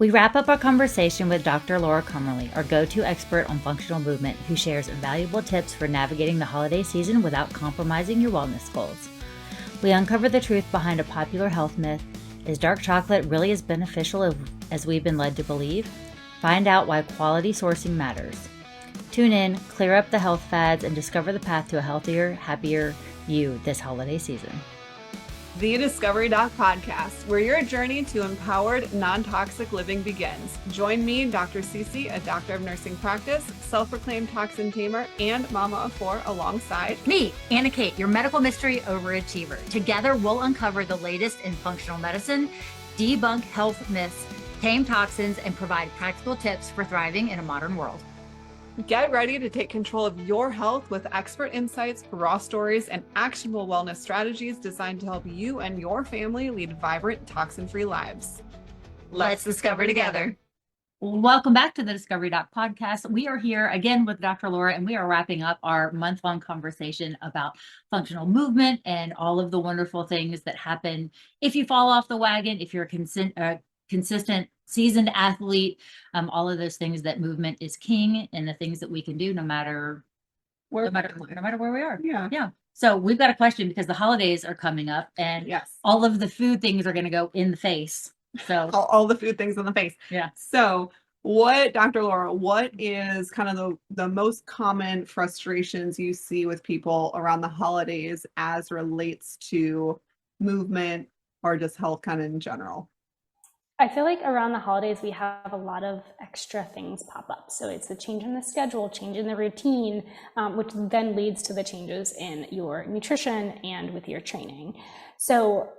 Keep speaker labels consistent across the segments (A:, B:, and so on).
A: We wrap up our conversation with Dr. Laura Kummerle, our go-to expert on functional movement, who shares invaluable tips for navigating the holiday season without compromising your wellness goals. We uncover the truth behind a popular health myth. Is dark chocolate really as beneficial as we've been led to believe? Find out why quality sourcing matters. Tune in, clear up the health fads, and discover the path to a healthier, happier you this holiday season.
B: The Discovery Doc Podcast, where your journey to empowered, non-toxic living begins. Join me, Dr. Cece, a doctor of nursing practice, self-proclaimed toxin tamer, and mama of four, alongside
A: me, Anna Kate, your medical mystery overachiever. Together, we'll uncover the latest in functional medicine, debunk health myths, tame toxins, and provide practical tips for thriving in a modern world.
B: Get ready to take control of your health with expert insights, raw stories, and actionable wellness strategies designed to help you and your family lead vibrant, toxin-free lives.
A: Let's discover together. Welcome back to the Discovery Doc Podcast. We are here again with Dr. Laura, and we are wrapping up our month-long conversation about functional movement and all of the wonderful things that happen if you fall off the wagon, if you're a consistent, seasoned athlete, all of those things that movement is king, and the things that we can do no matter where we are. Yeah. So we've got a question because the holidays are coming up, and
B: yes,
A: all of the food things are going to go in the face. So
B: all the food things in the face.
A: Yeah.
B: So Dr. Laura, what is kind of the most common frustrations you see with people around the holidays as relates to movement or just health kind of in general?
C: I feel like around the holidays, we have a lot of extra things pop up. So it's a change in the schedule, change in the routine, which then leads to the changes in your nutrition and with your training. So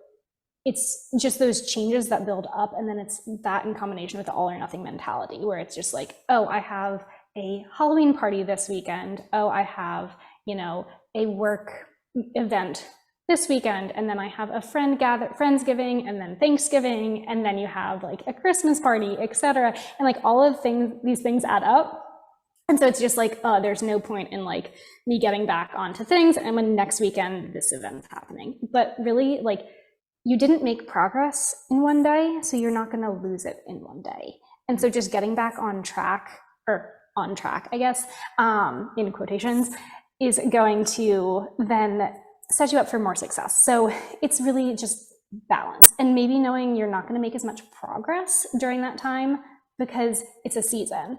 C: it's just those changes that build up. And then it's that in combination with the all or nothing mentality, where it's just like, oh, I have a Halloween party this weekend. Oh, I have, a work event this weekend, and then I have a Friendsgiving, and then Thanksgiving, and then you have like a Christmas party, etc. And like all of these things add up. And so it's just like, there's no point in like me getting back onto things. And when next weekend this event's happening, but really like you didn't make progress in one day, so you're not going to lose it in one day. And so just getting back on track, I guess, in quotations, is going to then set you up for more success. So it's really just balance, and maybe knowing you're not going to make as much progress during that time because it's a season,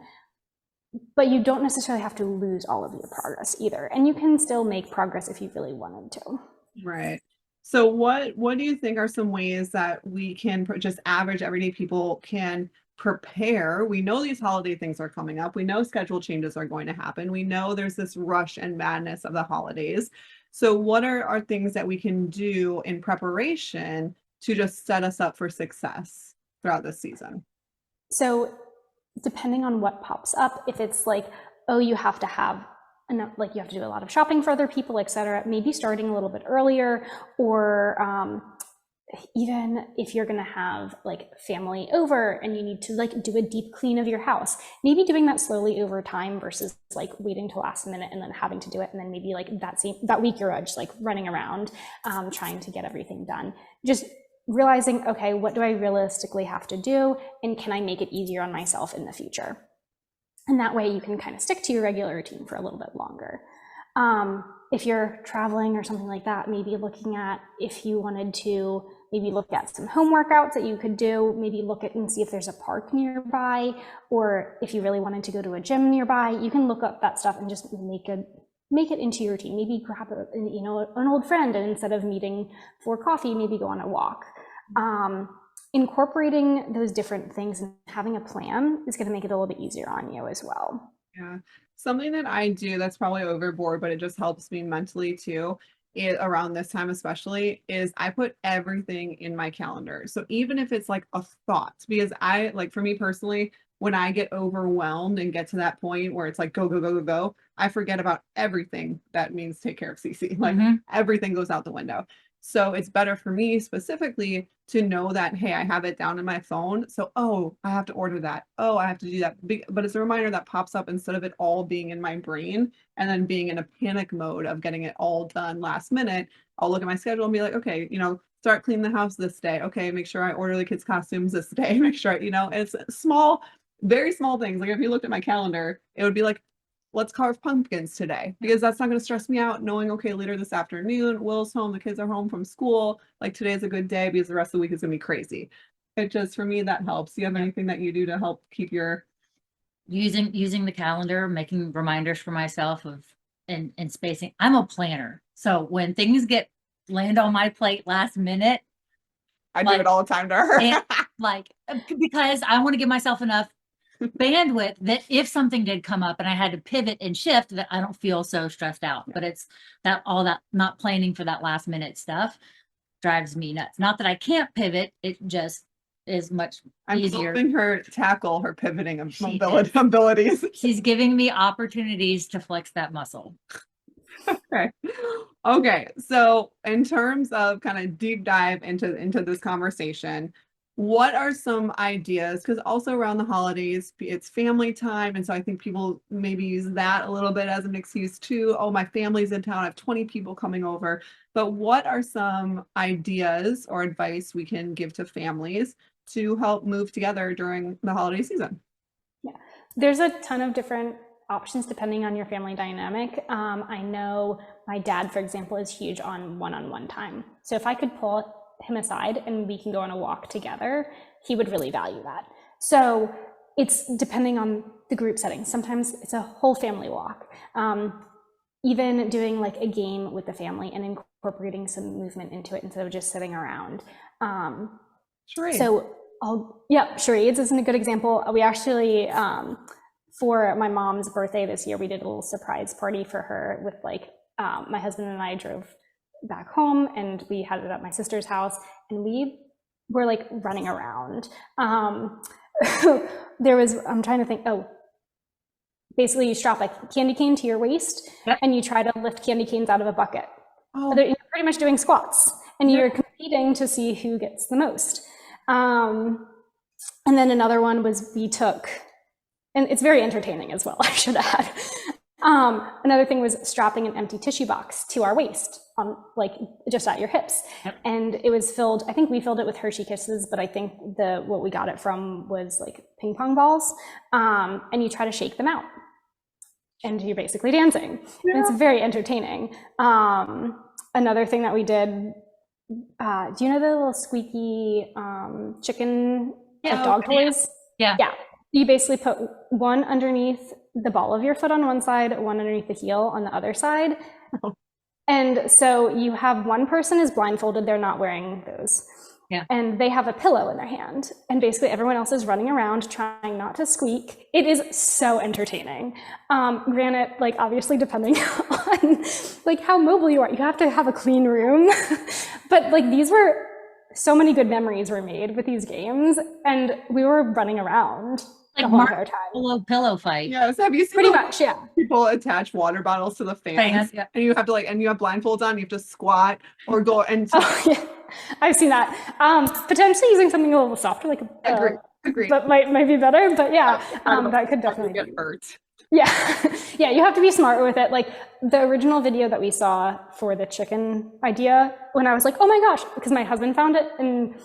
C: but you don't necessarily have to lose all of your progress either. And you can still make progress if you really wanted to.
B: Right. So what do you think are some ways that we can just average everyday people can prepare? We know these holiday things are coming up. We know schedule changes are going to happen. We know there's this rush and madness of the holidays. So what are things that we can do in preparation to just set us up for success throughout this season?
C: So depending on what pops up, if it's like, oh, you have to have enough, like you have to do a lot of shopping for other people, etc., maybe starting a little bit earlier, or even if you're going to have like family over and you need to like do a deep clean of your house, maybe doing that slowly over time versus like waiting till last minute and then having to do it. And then maybe like that week you're just like running around, trying to get everything done. Just realizing, okay, what do I realistically have to do? And can I make it easier on myself in the future? And that way you can kind of stick to your regular routine for a little bit longer. If you're traveling or something like that, maybe looking at if you wanted to maybe look at some home workouts that you could do, maybe look at and see if there's a park nearby, or if you really wanted to go to a gym nearby, you can look up that stuff and just make it into your routine. Maybe grab an old friend, and instead of meeting for coffee, maybe go on a walk. Incorporating those different things and having a plan is going to make it a little bit easier on you as well.
B: Yeah. Something that I do that's probably overboard, but it just helps me mentally too, around this time especially, is I put everything in my calendar. So even if it's like a thought, because for me personally, when I get overwhelmed and get to that point where it's like go, I forget about everything that means take care of Cece. Like everything goes out the window. So it's better for me specifically to know that, hey, I have it down in my phone. So, oh, I have to order that. Oh, I have to do that. But it's a reminder that pops up instead of it all being in my brain and then being in a panic mode of getting it all done last minute. I'll look at my schedule and be like, okay, start cleaning the house this day. Okay, make sure I order the kids' costumes this day. Make sure, it's small, very small things. Like if you looked at my calendar, it would be like, let's carve pumpkins today, because that's not going to stress me out knowing, okay, later this afternoon, Will's home, the kids are home from school. Like today's a good day because the rest of the week is going to be crazy. It just, for me, that helps. Do you have anything that you do to help keep your
A: using the calendar, making reminders for myself of and spacing? I'm a planner. So when things land on my plate last minute,
B: I do it all the time to her.
A: Because I want to give myself enough bandwidth that if something did come up and I had to pivot and shift, that I don't feel so stressed out. But it's that not planning for that last minute stuff drives me nuts. Not that I can't pivot, it just is much easier.
B: I'm helping her tackle her pivoting abilities.
A: She's giving me opportunities to flex that muscle.
B: Okay. So in terms of kind of deep dive into this conversation, what are some ideas? Because also around the holidays, it's family time. And so I think people maybe use that a little bit as an excuse too. Oh, my family's in town. I have 20 people coming over. But what are some ideas or advice we can give to families to help move together during the holiday season?
C: Yeah, there's a ton of different options depending on your family dynamic. I know my dad, for example, is huge on one-on-one time. So if I could pull him aside and we can go on a walk together, he would really value that. So it's depending on the group setting. Sometimes it's a whole family walk. Even doing like a game with the family and incorporating some movement into it instead of just sitting around.
B: Charades.
C: So charades isn't a good example. We actually, for my mom's birthday this year, we did a little surprise party for her with my husband and I drove back home and we had it at my sister's house and we were like running around. I'm trying to think, basically you strap a candy cane to your waist and you try to lift candy canes out of a bucket. You're pretty much doing squats and you're competing to see who gets the most. And then another one was we took, and it's very entertaining as well, I should add. Another thing was strapping an empty tissue box to our waist, just at your hips. Yep. And it was filled, I think we filled it with Hershey Kisses, but I think what we got it from was like ping pong balls. And you try to shake them out. And you're basically dancing. Yeah. And it's very entertaining. Another thing that we did, do you know the little squeaky chicken dog toys? Yeah. You basically put one underneath the ball of your foot on one side, one underneath the heel on the other side. Oh. And so you have one person is blindfolded, they're not wearing those. Yeah. And they have a pillow in their hand. And basically everyone else is running around trying not to squeak. It is so entertaining. Granted, obviously depending on how mobile you are, you have to have a clean room. But these were so many good memories were made with these games and we were running around the whole entire time.
A: Pillow fight.
B: Yes. Have you seen
C: pretty much, yeah.
B: People attach water bottles to the fans and you have to and you have blindfolds on, you have to squat or go and
C: I've seen that. Potentially using something a little softer,
B: Agreed.
C: But might be better. But that could definitely
B: get hurt.
C: Yeah. Yeah, you have to be smart with it. The original video that we saw for the chicken idea, when I was like, oh my gosh, because my husband found it and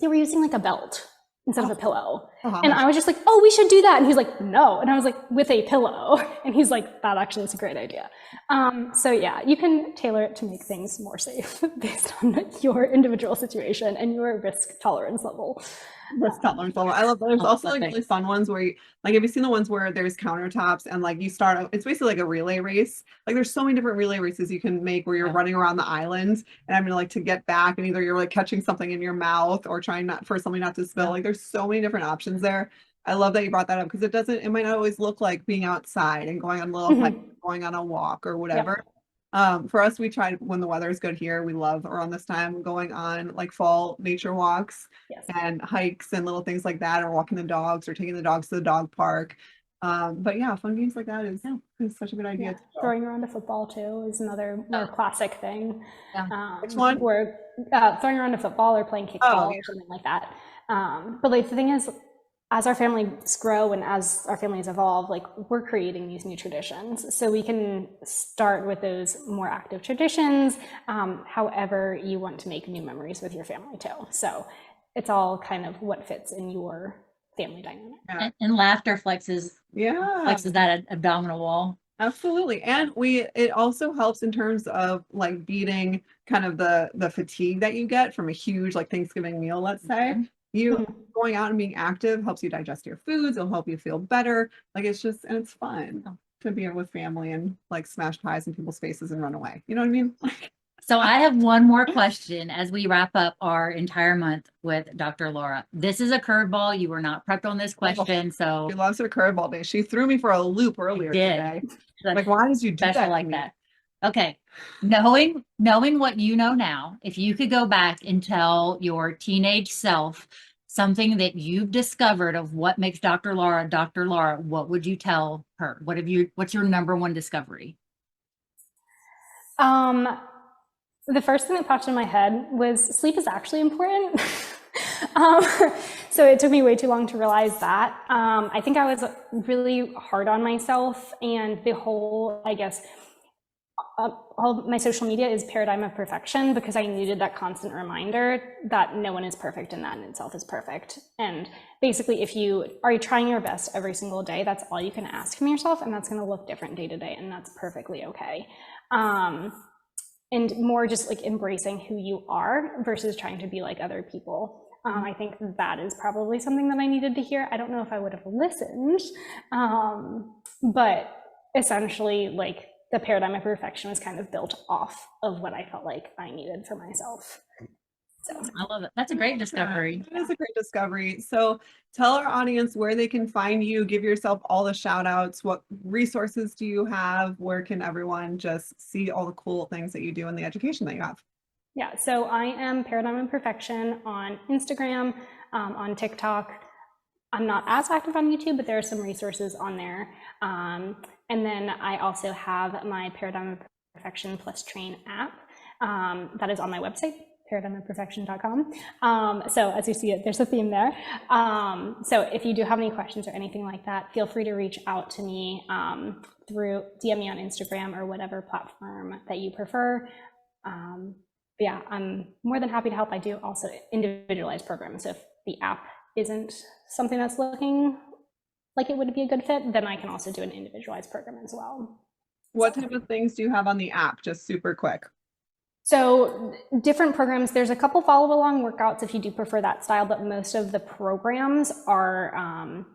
C: they were using a belt instead of a pillow. Uh-huh. And I was just like, oh, we should do that. And he's like, no. And I was like, with a pillow. And he's like, that actually is a great idea. So yeah, you can tailor it to make things more safe based on your individual situation and your risk tolerance level.
B: I love there's also really fun ones where have you seen the ones where there's countertops and you start, it's basically like a relay race. There's so many different relay races you can make where you're running around the island and having to get back and either you're catching something in your mouth or trying not for something not to spill. There's so many different options there. I love that you brought that up because it might not always look like being outside and going on a little going on a walk or whatever. For us, we try when the weather is good here, we love around this time going on fall nature walks and hikes and little things like that, or walking the dogs or taking the dogs to the dog park. But yeah, fun games like that is such a good idea.
C: Yeah. Throwing around a football too is another more classic thing. Yeah.
B: Which one?
C: Throwing around a football or playing kickball or something like that. But the thing is, as our families grow and as our families evolve, like we're creating these new traditions. So we can start with those more active traditions, however you want to make new memories with your family too. So it's all kind of what fits in your family dynamic.
A: And laughter flexes that abdominal wall.
B: Absolutely. And it also helps in terms of like beating kind of the fatigue that you get from a huge like Thanksgiving meal, let's say. You going out and being active helps you digest your foods. It'll help you feel better. Like it's fun to be with family and like smash pies in people's faces and run away. You know what I mean?
A: So I have one more question as we wrap up our entire month with Dr. Laura. This is a curveball. You were not prepped on this question, so
B: she loves her curveball day. She threw me for a loop earlier today. Like, why did you do that
A: like that? Okay. Knowing what you know now, if you could go back and tell your teenage self something that you've discovered of what makes Dr. Laura, what would you tell her? What's your number one discovery?
C: The first thing that popped in my head was sleep is actually important. So it took me way too long to realize that. I think I was really hard on myself, and the whole, I guess, all my social media is paradigm of perfection because I needed that constant reminder that no one is perfect and that in itself is perfect. And basically, if you are trying your best every single day, that's all you can ask from yourself, and that's going to look different day to day, and that's perfectly okay. And more just like embracing who you are versus trying to be like other people. I think that is probably something that I needed to hear. I don't know if I would have listened, but essentially like the paradigm of perfection was kind of built off of what I felt like I needed for myself. So
A: I love it. That's a great discovery.
B: That is a great discovery. So tell our audience where they can find you, give yourself all the shout outs. What resources do you have? Where can everyone just see all the cool things that you do and the education that you have?
C: Yeah, so I am Paradigm of Perfection on Instagram, on TikTok. I'm not as active on YouTube, but there are some resources on there. And then I also have my Paradigm of Perfection Plus Train app that is on my website, paradigmofperfection.com. So as you see it, there's a theme there. So if you do have any questions or anything like that, feel free to reach out to me through DM me on Instagram or whatever platform that you prefer. Yeah, I'm more than happy to help. I do also individualized programs. So if the app isn't something that's looking like it would be a good fit, then I can also do an individualized program as well.
B: What type of things do you have on the app? Just super quick.
C: So different programs, there's a couple follow along workouts if you do prefer that style, but most of the programs are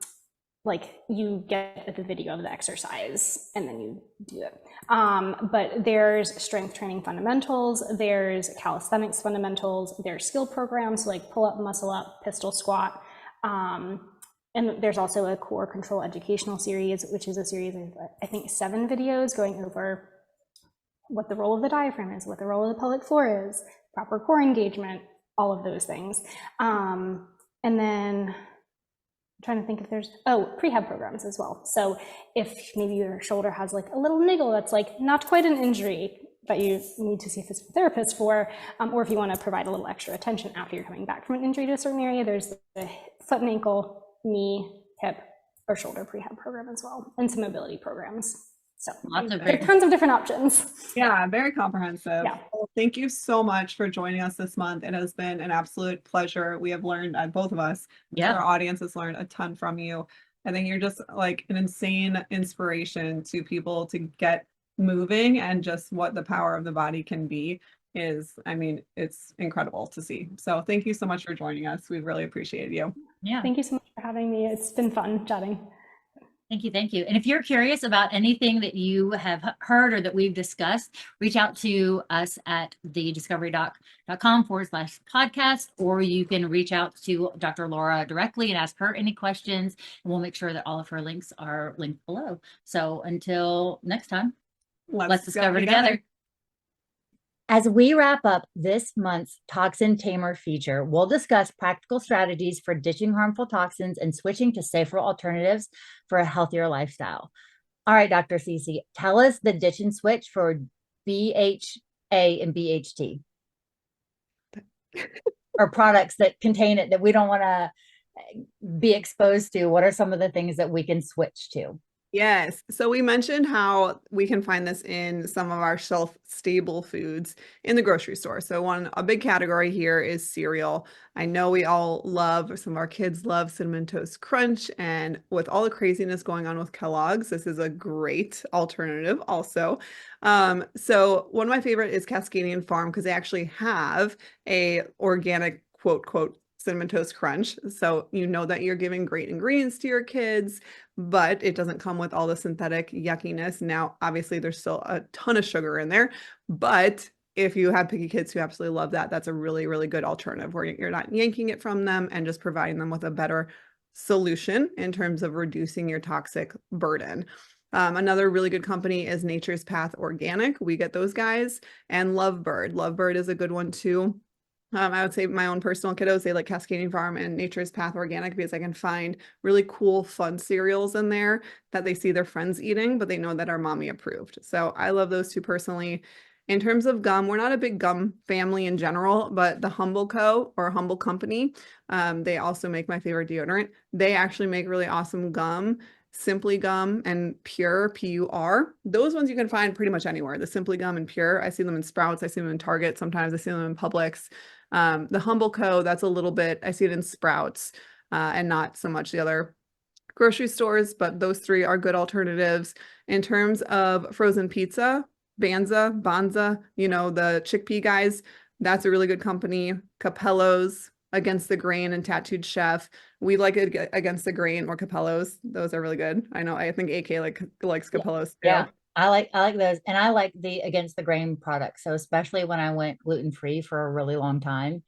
C: like you get the video of the exercise and then you do it. But there's strength training fundamentals, there's calisthenics fundamentals, there's skill programs like pull up, muscle up, pistol squat. And there's also a core control educational series, which is a series of, I think, 7 videos going over what the role of the diaphragm is, what the role of the pelvic floor is, proper core engagement, all of those things. And then I'm trying to think if there's, prehab programs as well. So if maybe your shoulder has like a little niggle that's like not quite an injury that you need to see a physical therapist for, or if you want to provide a little extra attention after you're coming back from an injury to a certain area, there's the foot and ankle, knee, hip, or shoulder prehab program as well, and some mobility programs. So tons of different options.
B: Yeah, very comprehensive.
C: Yeah.
B: Well, thank you so much for joining us this month. It has been an absolute pleasure. We have learned, both of us, our audience has learned a ton from you. I think you're just like an insane inspiration to people to get moving, and just what the power of the body can be is, I mean, it's incredible to see. So thank you so much for joining us. We really appreciate you.
A: Yeah.
C: Thank you so much for having me. It's been fun chatting.
A: Thank you. And if you're curious about anything that you have heard or that we've discussed, reach out to us at thediscoverydoc.com/podcast, or you can reach out to Dr. Laura directly and ask her any questions, and we'll make sure that all of her links are linked below. So until next time, let's discover together. As we wrap up this month's Toxin Tamer feature, we'll discuss practical strategies for ditching harmful toxins and switching to safer alternatives for a healthier lifestyle. All right, Dr. Cece, tell us the ditch and switch for BHA and BHT. Or products that contain it that we don't want to be exposed to, what are some of the things that we can switch to?
B: Yes. So we mentioned how we can find this in some of our shelf-stable foods in the grocery store. So a big category here is cereal. I know we all love, some of our kids love Cinnamon Toast Crunch, and with all the craziness going on with Kellogg's, this is a great alternative also. So one of my favorite is Cascadian Farm because they actually have a organic quote Cinnamon Toast Crunch. So you know that you're giving great ingredients to your kids, but it doesn't come with all the synthetic yuckiness. Now, obviously, there's still a ton of sugar in there, but if you have picky kids who absolutely love that, that's a really, really good alternative where you're not yanking it from them and just providing them with a better solution in terms of reducing your toxic burden. Another really good company is Nature's Path Organic. We get those guys, and Lovebird. Lovebird is a good one too. I would say my own personal kiddos, they like Cascadian Farm and Nature's Path Organic because I can find really cool, fun cereals in there that they see their friends eating, but they know that are mommy approved. So I love those two personally. In terms of gum, we're not a big gum family in general, but the Humble Co. or Humble Company, they also make my favorite deodorant. They actually make really awesome gum. Simply Gum and Pure, P-U-R. Those ones you can find pretty much anywhere. The Simply Gum and Pure, I see them in Sprouts, I see them in Target, sometimes I see them in Publix. The Humble Co., that's a little bit, I see it in Sprouts and not so much the other grocery stores, but those three are good alternatives. In terms of frozen pizza, Banza, you know, the chickpea guys, that's a really good company. Capello's, Against the Grain, and Tattooed Chef. We like it Against the Grain or Capello's. Those are really good. I know, I think AK likes Capello's too.
A: Yeah. I like those, and I like the Against the Grain products. So especially when I went gluten-free for a really long time,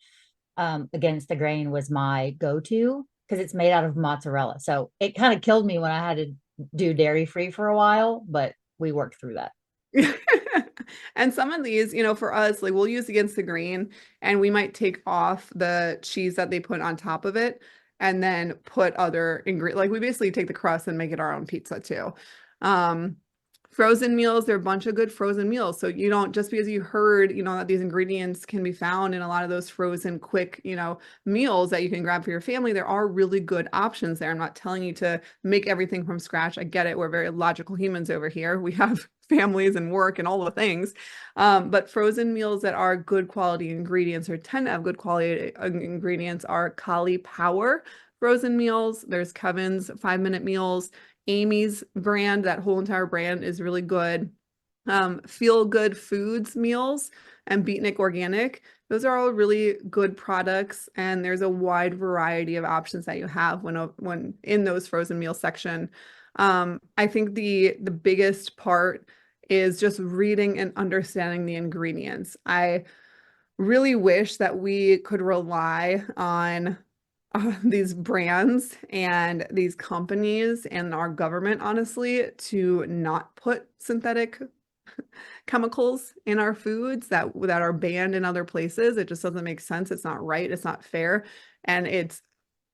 A: Against the Grain was my go-to because it's made out of mozzarella. So it kind of killed me when I had to do dairy-free for a while, but we worked through that.
B: And some of these, you know, for us, like we'll use Against the Grain and we might take off the cheese that they put on top of it and then put other ingredients. Like we basically take the crust and make it our own pizza too. Frozen meals, there are a bunch of good frozen meals. So you don't, just because you heard, you know, that these ingredients can be found in a lot of those frozen quick, you know, meals that you can grab for your family, there are really good options there. I'm not telling you to make everything from scratch. I get it. We're very logical humans over here. We have families and work and all the things. But frozen meals that are good quality ingredients or tend to have good quality ingredients are Kali Power frozen meals. There's Kevin's 5-minute meals. Amy's brand, that whole entire brand is really good. Feel Good Foods meals and Beatnik Organic. Those are all really good products, and there's a wide variety of options that you have when in those frozen meal section. I think the biggest part is just reading and understanding the ingredients. I really wish that we could rely on these brands and these companies and our government, honestly, to not put synthetic chemicals in our foods that are banned in other places. It just doesn't make sense. It's not right. It's not fair. And it's,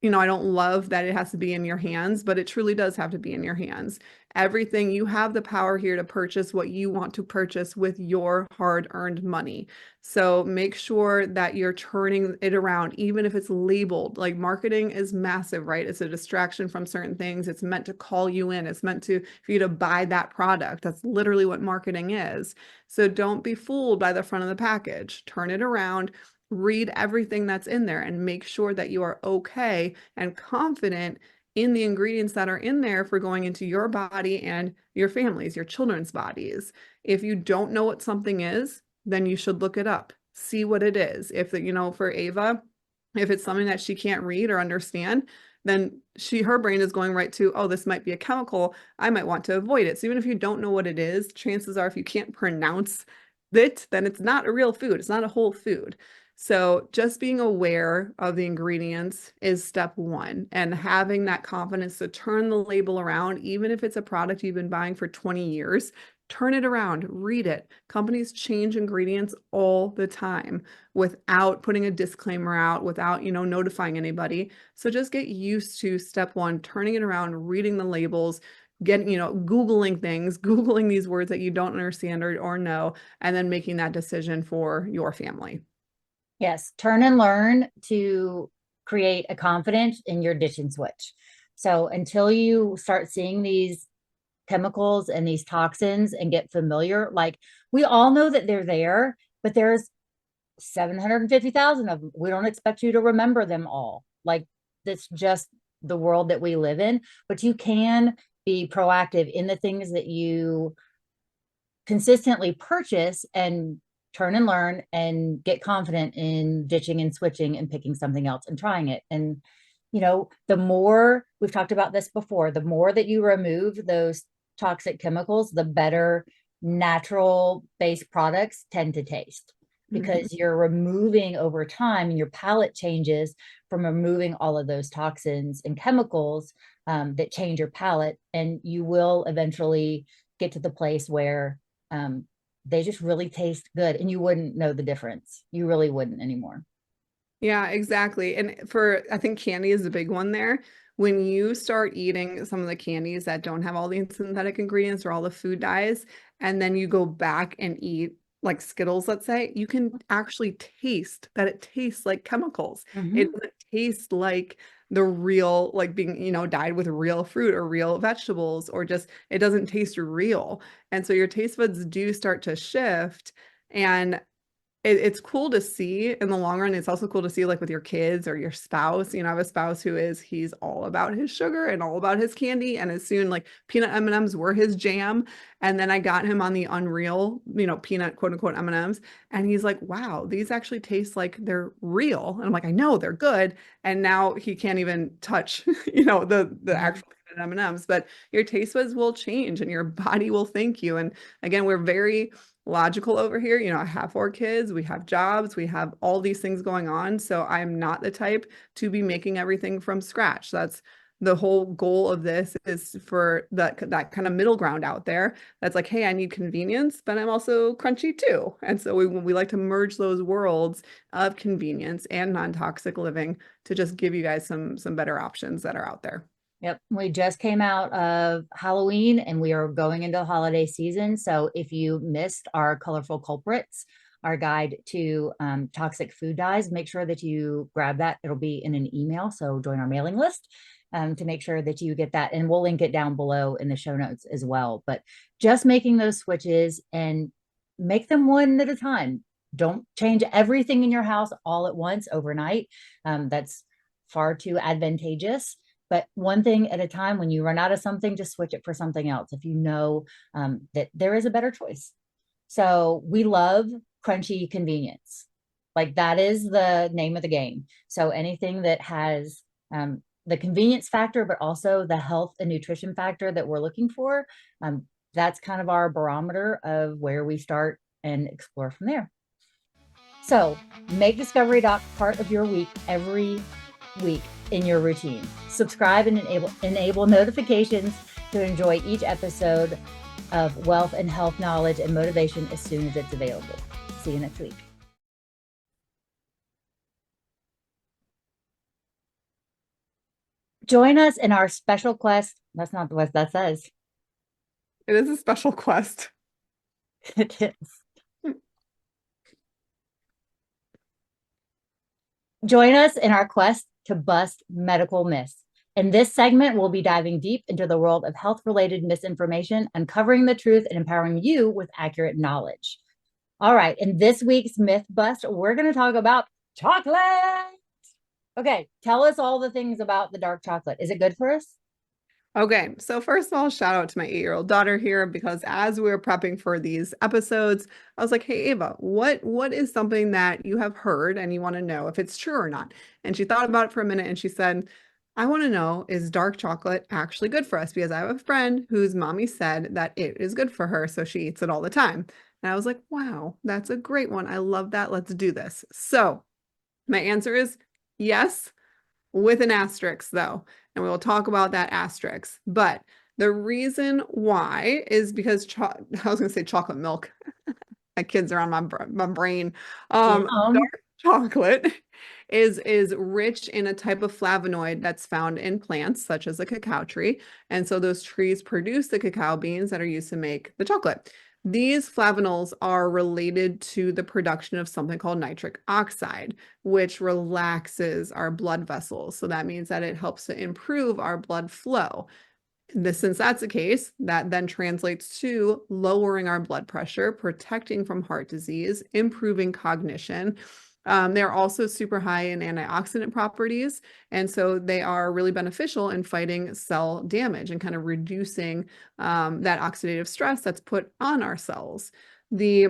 B: you know, I don't love that it has to be in your hands, but it truly does have to be in your hands. Everything, you have the power here to purchase what you want to purchase with your hard-earned money. So make sure that you're turning it around, even if it's labeled. Like marketing is massive, right? It's a distraction from certain things. It's meant to call you in. It's meant for you to buy that product. That's literally what marketing is. So don't be fooled by the front of the package. Turn it around. Read everything that's in there and make sure that you are okay and confident in the ingredients that are in there for going into your body and your family's, your children's bodies. If you don't know what something is, then you should look it up, see what it is. If, you know, for Ava, if it's something that she can't read or understand, then her brain is going right to, oh, this might be a chemical. I might want to avoid it. So even if you don't know what it is, chances are if you can't pronounce it, then it's not a real food. It's not a whole food. So just being aware of the ingredients is step one, and having that confidence to turn the label around, even if it's a product you've been buying for 20 years, turn it around, read it. Companies change ingredients all the time without putting a disclaimer out, without, you know, notifying anybody. So just get used to step one, turning it around, reading the labels, getting, you know, Googling things, Googling these words that you don't understand or know, and then making that decision for your family.
A: Yes, turn and learn to create a confidence in your ditch and switch. So until you start seeing these chemicals and these toxins and get familiar, like we all know that they're there, but there's 750,000 of them. We don't expect you to remember them all. Like that's just the world that we live in, but you can be proactive in the things that you consistently purchase and turn and learn and get confident in ditching and switching and picking something else and trying it. And, you know, the more we've talked about this before, the more that you remove those toxic chemicals, the better natural based products tend to taste because you're removing over time and your palate changes from removing all of those toxins and chemicals that change your palate. And you will eventually get to the place where they just really taste good and you wouldn't know the difference. You really wouldn't anymore.
B: Yeah, exactly. And I think candy is a big one there. When you start eating some of the candies that don't have all the synthetic ingredients or all the food dyes, and then you go back and eat like Skittles, let's say, you can actually taste that it tastes like chemicals. It doesn't taste like the real, like being, dyed with real fruit or real vegetables, or just, it doesn't taste real. And so your taste buds do start to shift. And it's cool to see in the long run. It's also cool to see like with your kids or your spouse. I have a spouse he's all about his sugar and all about his candy. And as soon like peanut M&Ms were his jam. And then I got him on the unreal, peanut quote unquote M&Ms. And he's like, wow, these actually taste like they're real. And I'm like, I know they're good. And now he can't even touch, the actual M&Ms, but your taste buds will change and your body will thank you. And again, we're very logical over here. I have 4 kids, we have jobs, we have all these things going on. So I'm not the type to be making everything from scratch. That's the whole goal of this, is for that kind of middle ground out there. That's like, hey, I need convenience, but I'm also crunchy too. And so we like to merge those worlds of convenience and non-toxic living to just give you guys some better options that are out there.
A: Yep. We just came out of Halloween and we are going into the holiday season. So if you missed our colorful culprits, our guide to toxic food dyes, make sure that you grab that. It'll be in an email. So join our mailing list to make sure that you get that. And we'll link it down below in the show notes as well. But just making those switches and make them one at a time. Don't change everything in your house all at once overnight. That's far too advantageous. But one thing at a time. When you run out of something, just switch it for something else if you know that there is a better choice. So we love crunchy convenience. Like that is the name of the game. So anything that has the convenience factor, but also the health and nutrition factor that we're looking for, that's kind of our barometer of where we start and explore from there. So make Discovery Doc part of your week every week in your routine. Subscribe and enable notifications to enjoy each episode of wealth and health knowledge and motivation as soon as it's available. See you next week. Join us in our special quest. That's not what that says.
B: It is a special quest.
A: It is. Join us in our quest to bust medical myths. In this segment, we'll be diving deep into the world of health-related misinformation, uncovering the truth, and empowering you with accurate knowledge. All right, in this week's Myth Bust, we're going to talk about chocolate. Okay, tell us all the things about the dark chocolate. Is it good for us?
B: Okay, so first of all, shout out to my 8-year-old daughter here, because as we were prepping for these episodes, I was like, hey, Ava, what is something that you have heard and you want to know if it's true or not? And she thought about it for a minute and she said, I want to know, is dark chocolate actually good for us? Because I have a friend whose mommy said that it is good for her, so she eats it all the time. And I was like, wow, that's a great one. I love that. Let's do this. So my answer is yes, with an asterisk though. And we will talk about that asterisk. But the reason why is because I was going to say chocolate milk. My kids are on my brain. Dark chocolate is rich in a type of flavonoid that's found in plants, such as the cacao tree. And so those trees produce the cacao beans that are used to make the chocolate. These flavonols are related to the production of something called nitric oxide, which relaxes our blood vessels. So that means that it helps to improve our blood flow. Since that's the case, that then translates to lowering our blood pressure, protecting from heart disease, improving cognition. They're also super high in antioxidant properties, and so they are really beneficial in fighting cell damage and kind of reducing that oxidative stress that's put on our cells. The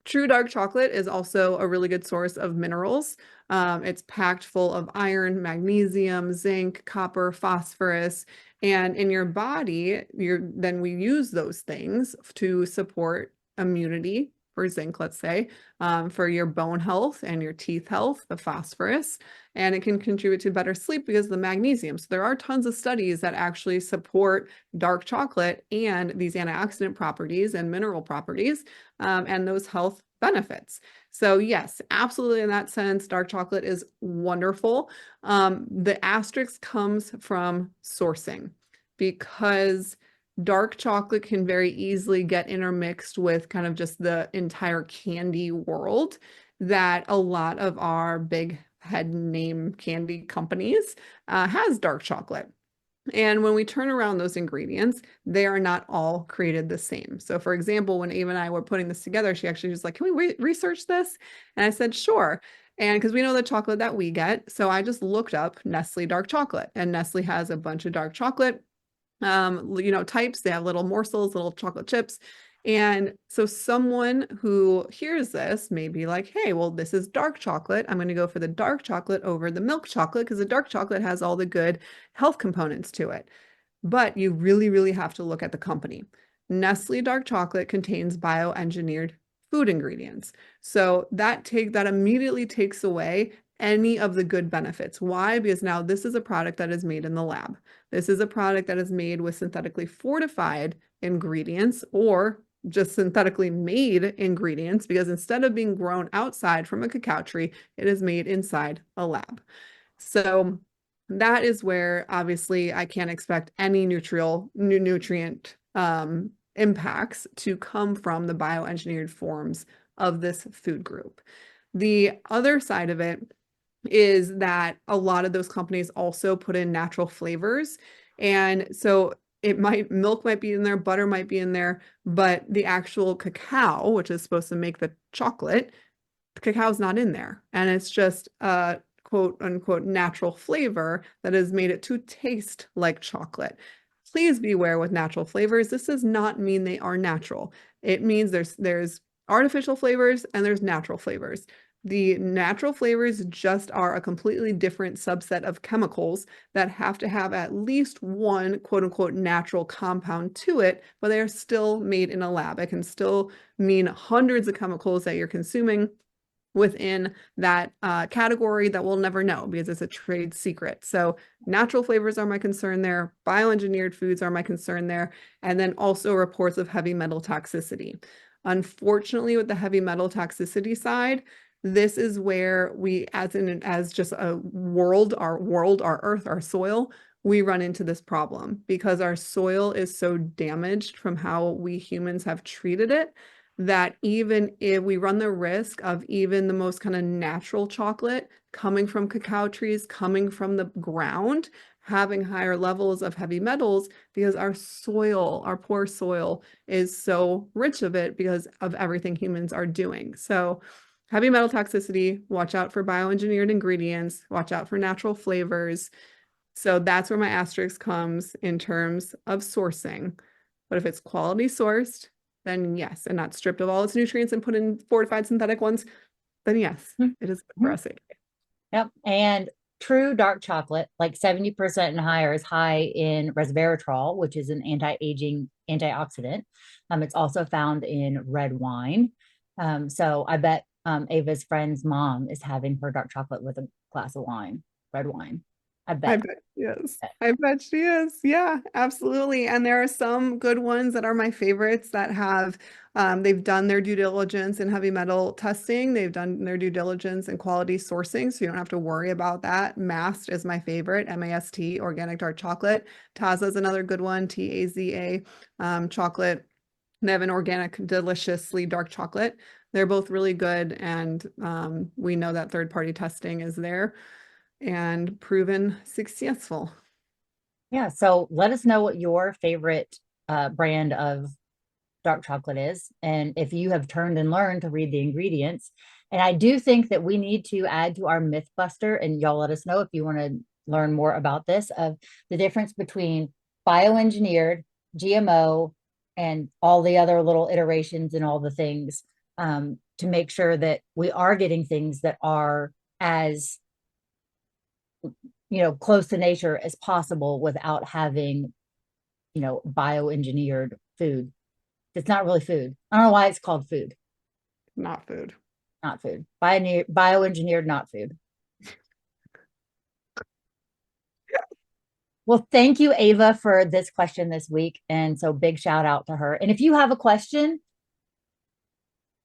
B: true dark chocolate is also a really good source of minerals. It's packed full of iron, magnesium, zinc, copper, phosphorus, and in your body, then we use those things to support immunity, for zinc, let's say, for your bone health and your teeth health, the phosphorus, and it can contribute to better sleep because of the magnesium. So there are tons of studies that actually support dark chocolate and these antioxidant properties and mineral properties, and those health benefits. So yes, absolutely, in that sense, dark chocolate is wonderful. The asterisk comes from sourcing, because dark chocolate can very easily get intermixed with kind of just the entire candy world that a lot of our big head name candy companies has dark chocolate. And when we turn around those ingredients, they are not all created the same. So for example, when Ava and I were putting this together, she actually was like, can we research this? And I said, sure. And because we know the chocolate that we get, so I just looked up Nestle dark chocolate, and Nestle has a bunch of dark chocolate types. They have little morsels, little chocolate chips. And so someone who hears this may be like, hey, well, this is dark chocolate. I'm going to go for the dark chocolate over the milk chocolate because the dark chocolate has all the good health components to it. But you really, really have to look at the company. Nestle dark chocolate contains bioengineered food ingredients. So that immediately takes away any of the good benefits. Why? Because now this is a product that is made in the lab. This is a product that is made with synthetically fortified ingredients, or just synthetically made ingredients, because instead of being grown outside from a cacao tree, it is made inside a lab. So that is where obviously I can't expect any nutrient impacts to come from the bioengineered forms of this food group. The other side of it is that a lot of those companies also put in natural flavors. And so milk might be in there, butter might be in there, but the actual cacao, which is supposed to make the chocolate, the cacao is not in there. And it's just a quote unquote natural flavor that has made it to taste like chocolate. Please beware with natural flavors. This does not mean they are natural. It means there's artificial flavors and there's natural flavors. The natural flavors just are a completely different subset of chemicals that have to have at least one quote unquote natural compound to it, but they are still made in a lab. It can still mean hundreds of chemicals that you're consuming within that category that we'll never know because it's a trade secret. So natural flavors are my concern there. Bioengineered foods are my concern there. And then also reports of heavy metal toxicity. Unfortunately, with the heavy metal toxicity side, this is where we, as just a world, our earth, our soil, we run into this problem because our soil is so damaged from how we humans have treated it, that even if we run the risk of even the most kind of natural chocolate coming from cacao trees, coming from the ground, having higher levels of heavy metals because our soil, our poor soil, is so rich of it because of everything humans are doing. So heavy metal toxicity, watch out for bioengineered ingredients, watch out for natural flavors. So that's where my asterisk comes in terms of sourcing. But if it's quality sourced, then yes, and not stripped of all its nutrients and put in fortified synthetic ones, then yes, it is good for us.
A: Yep. And true dark chocolate, like 70% and higher, is high in resveratrol, which is an anti-aging antioxidant. It's also found in red wine. So I bet Ava's friend's mom is having her dark chocolate with a glass of wine, red wine. I bet
B: she is. I bet she is. Yeah, absolutely. And there are some good ones that are my favorites that have, they've done their due diligence in heavy metal testing. They've done their due diligence in quality sourcing. So you don't have to worry about that. Mast is my favorite, MAST, organic dark chocolate. Taza is another good one, TAZA chocolate. They have an organic, deliciously dark chocolate. They're both really good, and we know that third-party testing is there and proven successful.
A: Yeah. So let us know what your favorite brand of dark chocolate is, and if you have turned and learned to read the ingredients. And I do think that we need to add to our myth buster, and y'all let us know if you want to learn more about this, of the difference between bioengineered, GMO, and all the other little iterations and all the things, to make sure that we are getting things that are as, close to nature as possible without having, bioengineered food. It's not really food. I don't know why it's called food.
B: Not food.
A: Not food. Bioengineered, not food. Well, thank you, Ava, for this question this week. And so big shout out to her. And if you have a question,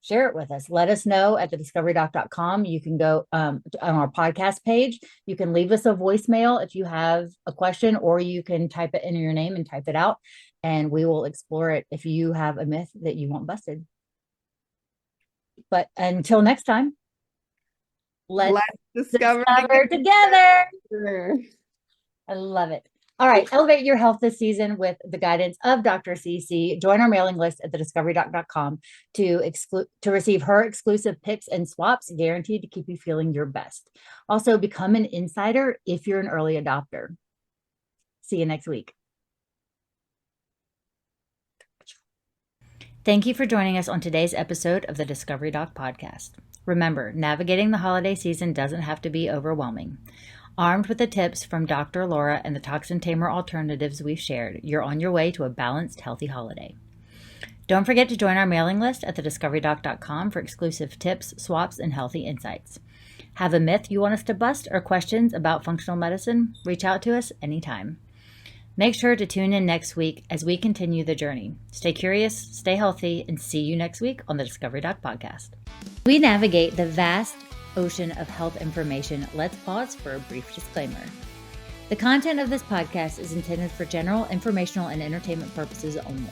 A: share it with us. Let us know at thediscoverydoc.com. You can go on our podcast page. You can leave us a voicemail if you have a question, or you can type it in your name and type it out, and we will explore it if you have a myth that you want busted. But until next time, let's discover together. I love it. All right. Elevate your health this season with the guidance of Dr. CC. Join our mailing list at thediscoverydoc.com to receive her exclusive picks and swaps guaranteed to keep you feeling your best. Also, become an insider if you're an early adopter. See you next week. Thank you for joining us on today's episode of the Discovery Doc podcast. Remember, navigating the holiday season doesn't have to be overwhelming. Armed with the tips from Dr. Laura and the toxin tamer alternatives we've shared, you're on your way to a balanced, healthy holiday. Don't forget to join our mailing list at thediscoverydoc.com for exclusive tips, swaps, and healthy insights. Have a myth you want us to bust or questions about functional medicine? Reach out to us anytime. Make sure to tune in next week as we continue the journey. Stay curious, stay healthy, and see you next week on the Discovery Doc podcast. We navigate the vast ocean of health information. Let's pause for a brief disclaimer. The content of this podcast is intended for general, informational, and entertainment purposes only.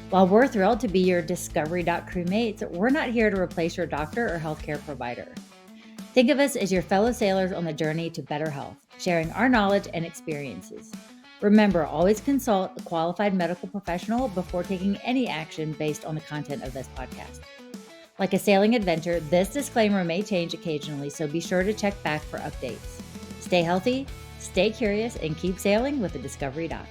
A: While we're thrilled to be your Discovery Doc crewmates, we're not here to replace your doctor or healthcare provider. Think of us as your fellow sailors on the journey to better health, sharing our knowledge and experiences. Remember, always consult a qualified medical professional before taking any action based on the content of this podcast. Like a sailing adventure, this disclaimer may change occasionally, so be sure to check back for updates. Stay healthy, stay curious, and keep sailing with the Discovery Doc.